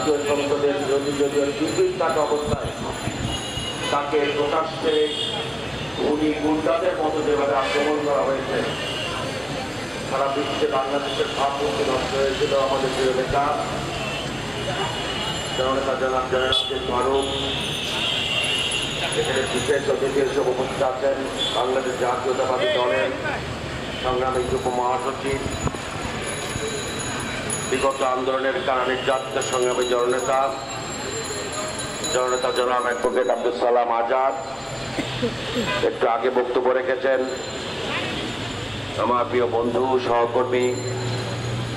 জাতীয় সংসদের বিরোধী দলীয় টিকিট থাকা অবস্থায় তাকে প্রকাশ্যে উনি গুন্ডাদের মতো যেভাবে আক্রমণ করা হয়েছে, সারা বিশ্বে বাংলাদেশের ভাবমূর্তি নষ্ট হয়েছিল আমাদের প্রিয় নেতা জননেতা জনাব জয়নাল ফারুক। এখানে বিশেষ অতিথি হিসেবে উপস্থিত আছেন বাংলাদেশ জাতীয়তাবাদী দলের সংগ্রামী যুব মহাসচিব, বিগত আন্দোলনের কারণে জাতীয় সংগ্রামী জননেতা জনাব অ্যাডভোকেট আব্দুল সালাম আজাদ একটু আগে বক্তব্য রেখেছেন। আমার প্রিয় বন্ধু সহকর্মী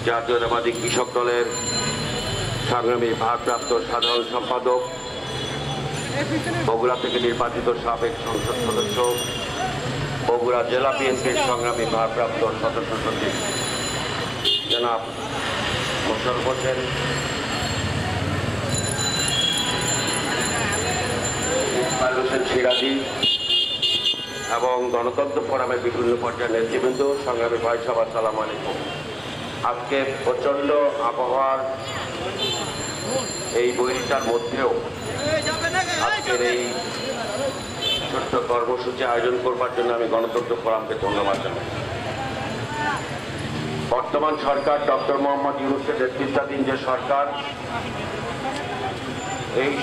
জাতীয়তাবাদী কৃষক দলের সংগ্রামী ভারপ্রাপ্ত সাধারণ সম্পাদক, বগুড়া থেকে নির্বাচিত সাবেক সংসদ সদস্য, বগুড়া জেলা বিএনপির সংগ্রামী ভারপ্রাপ্ত সদস্য সচিব জনাব মোশাররফ হোসেন, ইসমাইল হোসেন সিরাজি এবং গণতন্ত্র ফোরামের বিভিন্ন পর্যায়ের নেতৃবৃন্দ, সংগ্রামী ভাই সভা, আসসালামু আলাইকুম। আজকে প্রচন্ড আবহাওয়ার এই বৈরিতার মধ্যেও আজকের এই ছোট্ট কর্মসূচি আয়োজন করবার জন্য আমি গণতন্ত্র ফোরামকে ধন্যবাদ জানাই। বর্তমান সরকার ডক্টর মোহাম্মদ ইউনূসের নেতৃত্বাধীন যে সরকার, এই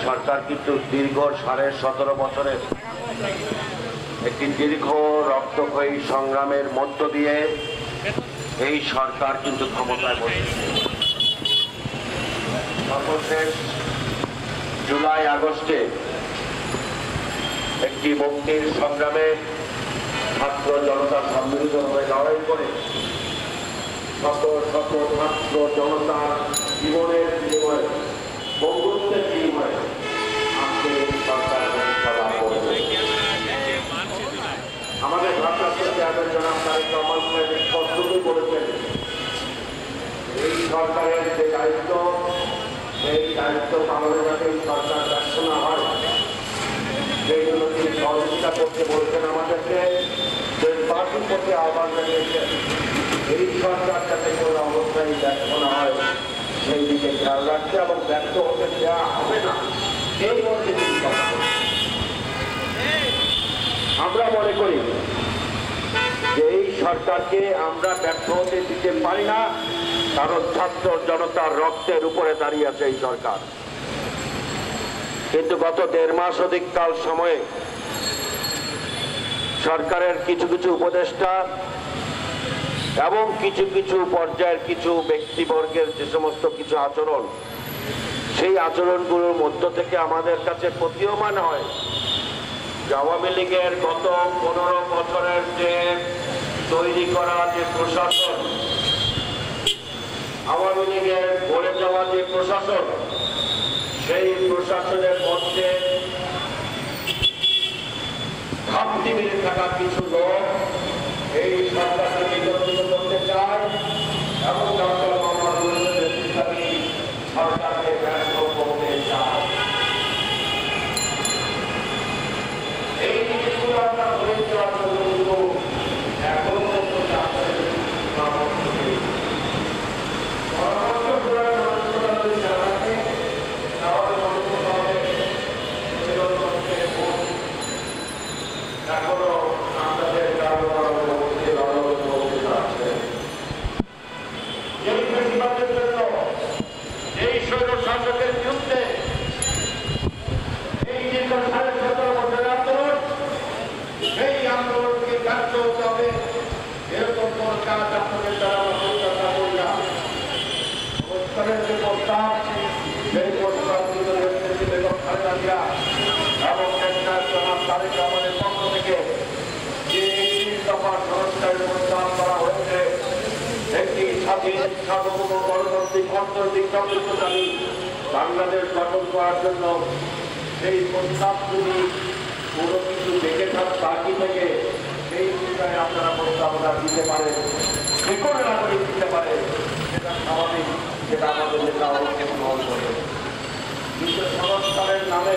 সরকার কিন্তু দীর্ঘ 17.5 বছরের একটি দীর্ঘ রক্তক্ষয়ী সংগ্রামের মধ্য দিয়ে এই সরকার কিন্তু ক্ষমতায় বসেছে। সর্বশেষ জুলাই আগস্টে একটি মুক্তির সংগ্রামে ছাত্র জনতা সম্মিলিত হয়ে লড়াই করে শত শত ছাত্র জনতার জীবনের বিনিময়ে, বন্ধুত্বের বিনিময়ে আজকে সরকার লাভ করেছে। আমাদের ভারপ্রাপ্ত চেয়ারম্যান জনাব তারেক রহমান সাহেব স্পষ্টতই বলেছেন, এই সরকারের যে দায়িত্ব, সেই দায়িত্ব পালনে যাতে এই সরকার ব্যর্থ না হয় সেই জন্য তিনি সহযোগিতা করতে বলেছেন আমাদেরকে, দেশবাসীর প্রতি আহ্বান জানিয়েছেন এই সরকার যাতে কোনো অবস্থায় ব্যর্থ না হয় সেই দিকে খেয়াল রাখছে এবং ব্যর্থ হতে দেওয়া হবে না এই মধ্যে তিনি কথা বলেছেন। আমরা মনে করি যে এই সরকারকে আমরা ব্যর্থ হতে দিতে পারি না, কারণ ছাত্র জনতার রক্তের উপরে দাঁড়িয়ে আছে এই সরকার। কিন্তু গত 1.5 মাস অধিক কাল সময়ে সরকারের কিছু কিছু উপদেষ্টা এবং কিছু কিছু পর্যায়ের কিছু ব্যক্তিবর্গের যে সমস্ত কিছু আচরণ, সেই আচরণগুলোর মধ্য থেকে আমাদের কাছে প্রতীয়মান হয় যে আওয়ামী লীগের গত 15 বছরের যে তৈরি করা যে প্রশাসন, আওয়ামী লীগের গড়ে যাওয়া যে প্রশাসন, সেই প্রশাসনের মধ্যে ঘাপটি মেরে থাকা কিছু লোক এই সরকারকে বিতর্কিত করতে চায় এবং ডক্টর মোহাম্মদ ইউনূসের নেতৃত্বাধীন সরকারকে ব্যর্থ করতে চায়। এই জিনিসগুলো আমরা ধরে দেওয়ার জন্য এখন এখনো আমাদের এই বেশিরভাগের জন্য এই স্বৈর শাসকের বিরুদ্ধে এই যে 17.5 বছরের আন্দোলন, সেই আন্দোলনকে ব্যর্থ হতে হবে এরকম কোন কাজ আপনাদের দ্বারা পরিচালনা করি না। অনুষ্ঠানের যে প্রস্তাব, সেই প্রস্তাবগুলো বেগম খালেদা জিয়া এবং জনাব তারেক রহমানের পক্ষ থেকে যে 31 দফা সংস্কারের প্রস্তাব করা হয়েছে, একটি স্বাধীন সার্বভৌম গণতান্ত্রিক অর্থনৈতিক সমৃদ্ধশালী বাংলাদেশ গঠন করার জন্য সেই প্রস্তাবগুলি কোনো কিছু দেখে বাকি থেকে সেই বিষয়ে আপনারা প্রস্তাবনা দিতে পারেন, যে কোনো নাগরিক দিতে পারে, সেটা স্বাভাবিক, সেটা আমাদের নেতা অবশ্যই গ্রহণ করে। কিন্তু সংস্কারের নামে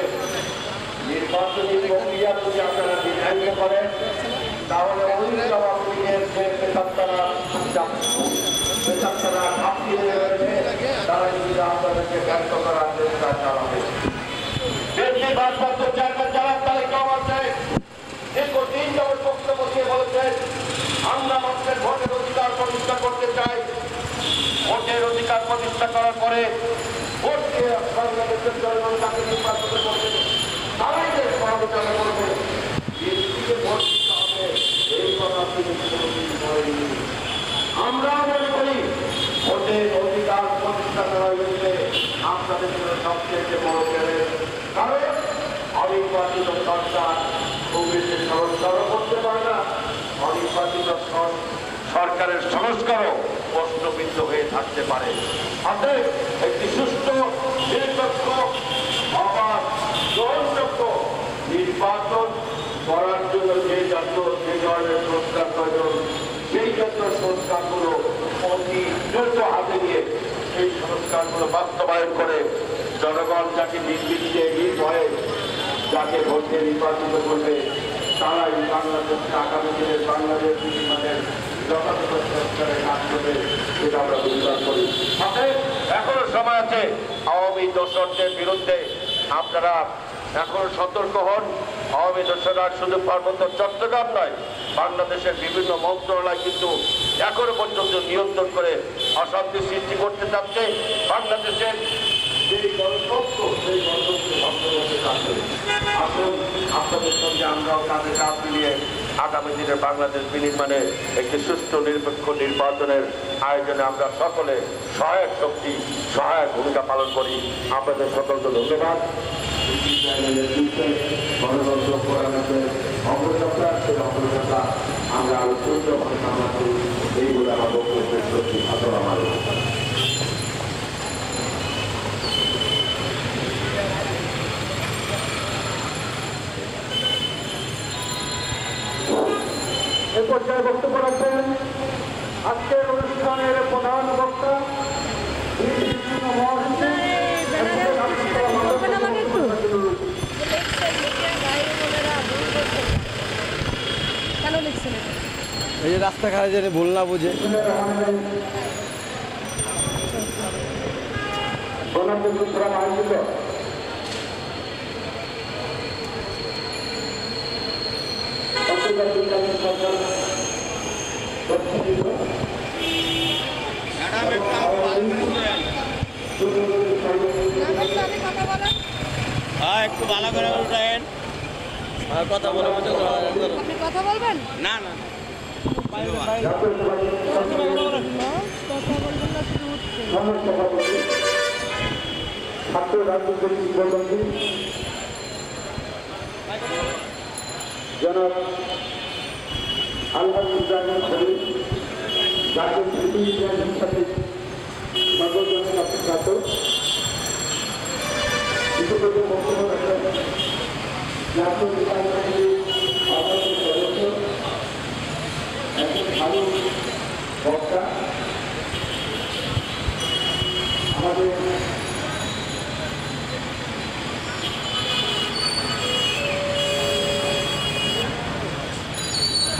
নির্বাচনী প্রক্রিয়া যদি আপনারা বিধায়িত করেন, তাহলে ওই আওয়ামী লীগের যে নেতারা বেচারা কাঁপিয়ে রয়েছে, তারা যদি আপনাদেরকে ব্যর্থ করার চেষ্টা চালাবে। দেশে ভারপ্রাপ্ত চেয়ারম্যান যারা তালিকাও আছে, দীর্ঘদিন যাবৎ বক্তব্য দিয়ে বলেছেন আমরা মানুষের ভোটের অধিকার প্রতিষ্ঠা করতে চাই। ভোটের অধিকার প্রতিষ্ঠা করার পরে ভোটকে বাংলাদেশের জনগণ তাকে নির্বাচিত করবে, তারাই দেশ পরিচালনা করবে। ভোট দিতে হবে এই কথা তিনি কোনোদিন বলেননি। আমরা মনে করি ভোটের অধিকার প্রতিষ্ঠা করা হয়েছে আপনাদের জন্য সবচেয়ে বড় চ্যালেঞ্জ। কারণ অনির্বাচিত সরকার কংগ্রেসের সংস্কারও করতে পারে না, অনির্বাচিত সরকারের সংস্কারও প্রশ্নবিদ্ধ হয়ে থাকতে পারে। অতএব একটি সুষ্ঠু, নিরপেক্ষ, অবাধ, গ্রহণযোগ্য নির্বাচন করার জন্য যে ধরনের সংস্কার প্রয়োজন, সেই জাতীয় সংস্কারগুলো অতি দ্রুত হাতে নিয়ে সেই সংস্কারগুলো বাস্তবায়ন করে জনগণ যাকে নির্বিঘ্নে নির্ভয়ে যাকে ভোটে নির্বাচিত করবে, তারাই বাংলাদেশকে আগামী দিনের বাংলাদেশ নির্মাণের যথাযথ সংস্কারের কাজ করবে, সেটা আমরা বিশ্বাস করি। এখনো সময় আছে আওয়ামী দোসরদের বিরুদ্ধে আপনারা এখনো সতর্ক হন। আওয়ামী দোসররা শুধু পার্বত্য চট্টগ্রাম নয়, বাংলাদেশের বিভিন্ন মন্ত্রণালয় কিন্তু এখনো পর্যন্ত নিয়ন্ত্রণ করে অশান্তি সৃষ্টি করতে চাচ্ছে। বাংলাদেশের যে গণতন্ত্র, সেই গণতন্ত্র ভঙ্গ করতে চাচ্ছে। আসুন আপনাদের সঙ্গে আমরাও কাঁধে কাঁধ মিলিয়ে আগামী দিনে বাংলাদেশ বিনির্মাণে একটি সুষ্ঠু নিরপেক্ষ নির্বাচনের আয়োজনে আমরা সকলে সহায়ক শক্তি, সহায়ক ভূমিকা পালন করি। আপনাদের সকলকে ধন্যবাদ। গণতন্ত্র ফোরামের অগ্রযাত্রা, সেই অগ্রযাত্রা আমরা আরো সুন্দরভাবে কামনা করি। এইগুলো আমার বক্তব্যের সত্যি ভালো আমার এ পর্যায়ে বক্তব্য রাখবেন আজকের অনুষ্ঠানের প্রধান বক্তা এই যে রাস্তাঘাটে যেন ভুল না বুঝে আয়োজিত একটু ভালো করে উঠেন, কথা বলে আপনি কথা বলবেন না না ছাত্র রাজনৈতিক কিংবদন্তি জনাব আলহাজ ইব্রাহিম খলিল, জাতীয় স্মৃতি ইতিহাসের সাথে সর্বজনের কাছে খ্যাত, বিশেষজ্ঞ বক্তব্য রাখেন জাতীয় নির্বাচনী সদস্য, একজন ভালো বক্তা, আমাদের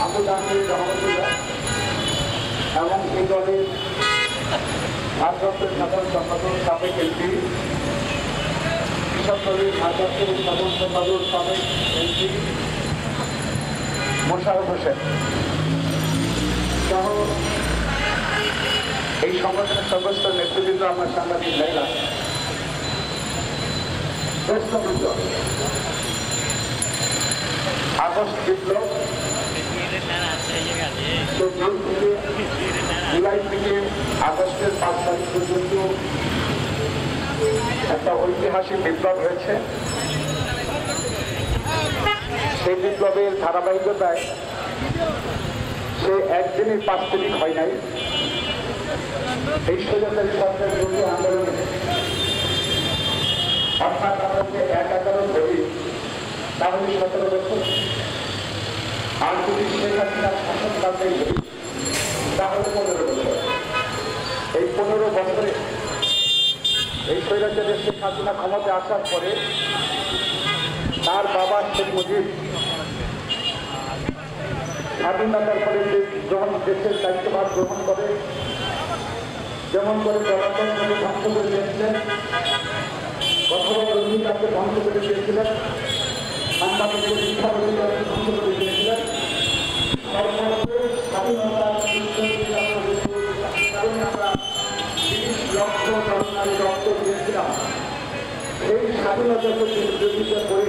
আবু জাহিদ রহমতুল্লাহ এবং এই দলের ভারপ্রাপ্ত সাধারণ সম্পাদক সাবেক এমপি, কৃষক দলের ভারপ্রাপ্ত সাধারণ সম্পাদক সাবেক এমপি মোশাররফ হোসেন সহ এই সংগঠনের সমস্ত নেতৃবৃন্দ, আমার সাংবাদিক ভাইরা, আগস্ট বিপ্লব জুলাই থেকে আগস্টের 5 তারিখ পর্যন্ত একটা ঐতিহাসিক বিপ্লব হয়েছে। সেই বিপ্লবের ধারাবাহিকতায় সে একদিনই 5 তারিখ হয় নাই। এই স্বৈরাচারী সরকার বিরোধী আন্দোলনে অর্থাৎ আমরা যে 11 ধরি তাহলে 17 বছর, আর যদি শেখ হাসিনার শাসনকালটাই ধরি তাহলে 15 বছর। এই 15 বছরে এই স্বৈরাচারী শেখ হাসিনা ক্ষমতায় আসার পরে তার বাবা শেখ মুজিব স্বাধীনতার পরে দেশের দায়িত্বভার গ্রহণ করে যেমন করে গণতন্ত্রকে ধ্বংস করে দিয়েছিলেন, কথার অধিকারকে ধ্বংস করে দিয়েছিলেন, সাংবাদিকের শিক্ষা অধিকারকে ধ্বংস করে দিয়েছিলেন, সর্বোপরি স্বাধীনতার কারণে আমরা ৩০ লক্ষ তরুণারী রক্ত দিয়েছিলাম। এই স্বাধীনতাকে বিরোধিতা করে